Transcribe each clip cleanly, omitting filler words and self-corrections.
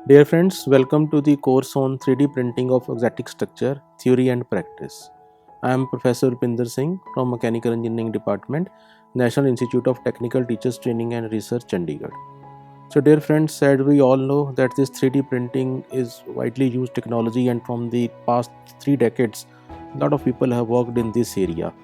Dear friends, welcome to the course on 3D printing of Auxetic structure, theory and practice. I am Professor Rupinder Singh from Mechanical Engineering Department, National Institute of Technical Teachers Training and Research, Chandigarh. So dear friends, as we all know that this 3D printing is widely used technology, and from the past 3 decades, a lot of people have worked in this area.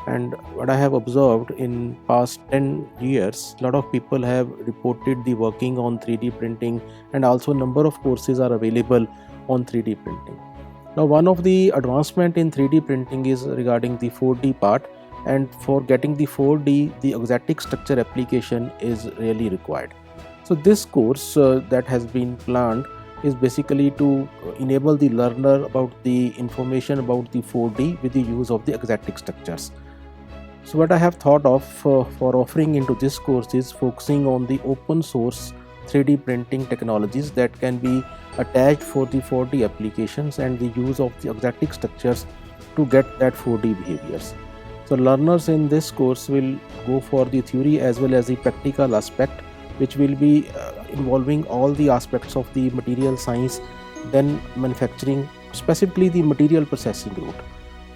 And what I have observed in past 10 years, a lot of people have reported the working on 3D printing, and also number of courses are available on 3D printing. Now one of the advancement in 3D printing is regarding the 4D part, and for getting the 4D, the Auxetic structure application is really required. So this course that has been planned is basically to enable the learner about the information about the 4D with the use of the Auxetic structures. So what I have thought of for offering into this course is focusing on the open source 3D printing technologies that can be attached for the 4D applications and the use of the Auxetic structures to get that 4D behaviors. So learners in this course will go for the theory as well as the practical aspect, which will be involving all the aspects of the material science, then manufacturing, specifically the material processing route.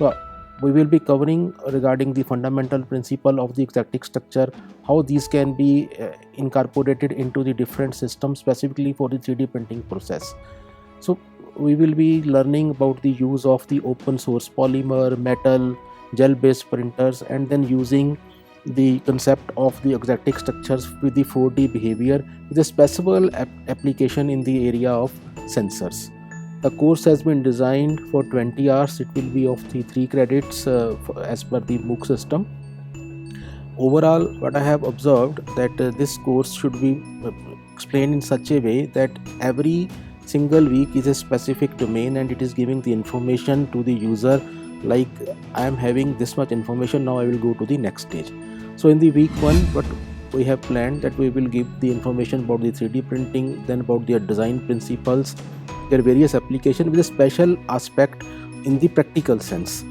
So we will be covering regarding the fundamental principle of the Auxetic structure, how these can be incorporated into the different systems specifically for the 3D printing process. So we will be learning about the use of the open source polymer, metal, gel based printers, and then using the concept of the Auxetic structures with the 4D behavior with a special application in the area of sensors. The course has been designed for 20 hours. It will be of the 3 credits as per the MOOC system. Overall, what I have observed that this course should be explained in such a way that every single week is a specific domain, and it is giving the information to the user, like I am having this much information, now I will go to the next stage. So in the week 1, what we have planned that we will give the information about the 3D printing, then about their design principles, their various applications with a special aspect in the practical sense.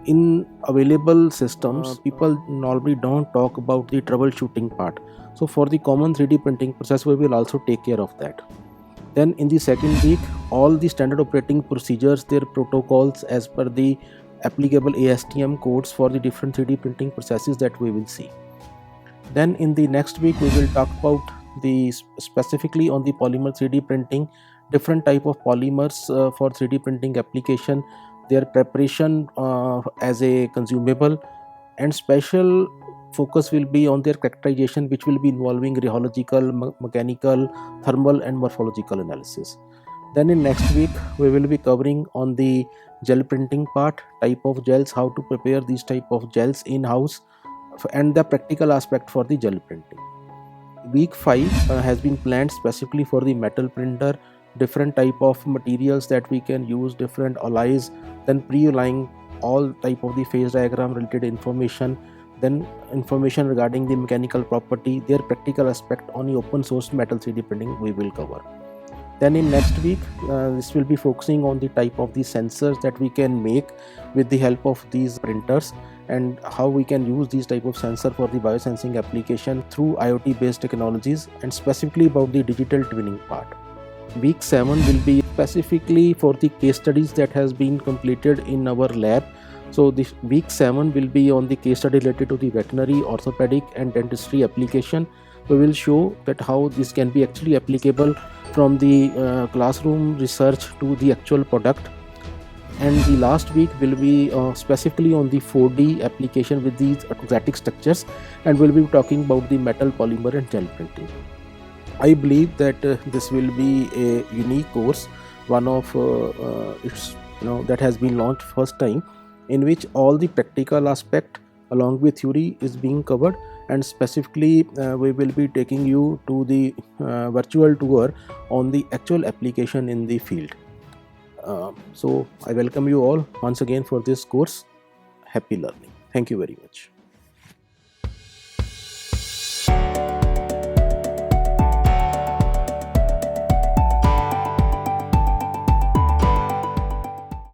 In available systems, people normally don't talk about the troubleshooting part. So for the common 3D printing process, we will also take care of that. Then in the second week, all the standard operating procedures, their protocols as per the applicable ASTM codes for the different 3D printing processes that we will see. Then in the next week, we will talk about the specifically on the polymer 3D printing, different type of polymers for 3D printing application, their preparation as a consumable, and special focus will be on their characterization, which will be involving rheological, mechanical, thermal and morphological analysis. Then in next week we will be covering on the gel printing part, type of gels, how to prepare these type of gels in house, and the practical aspect for the gel printing. Week 5 has been planned specifically for the metal printer, different type of materials that we can use, different alloys, then pre-allying all type of the phase diagram related information, then information regarding the mechanical property, their practical aspect on the open source metal 3D printing we will cover. Then in next week, this will be focusing on the type of the sensors that we can make with the help of these printers, and how we can use these type of sensor for the biosensing application through IoT based technologies, and specifically about the digital twinning part. Week 7 will be specifically for the case studies that has been completed in our lab. So this week 7 will be on the case study related to the veterinary, orthopedic and dentistry application. We will show that how this can be actually applicable from the classroom research to the actual product. And the last week will be specifically on the 4D application with these Auxetic structures, and we'll be talking about the metal, polymer and gel printing. I believe that this will be a unique course, one of its that has been launched first time, in which all the practical aspect along with theory is being covered, and specifically we will be taking you to the virtual tour on the actual application in the field. So I welcome you all once again for this course. Happy learning. Thank you very much.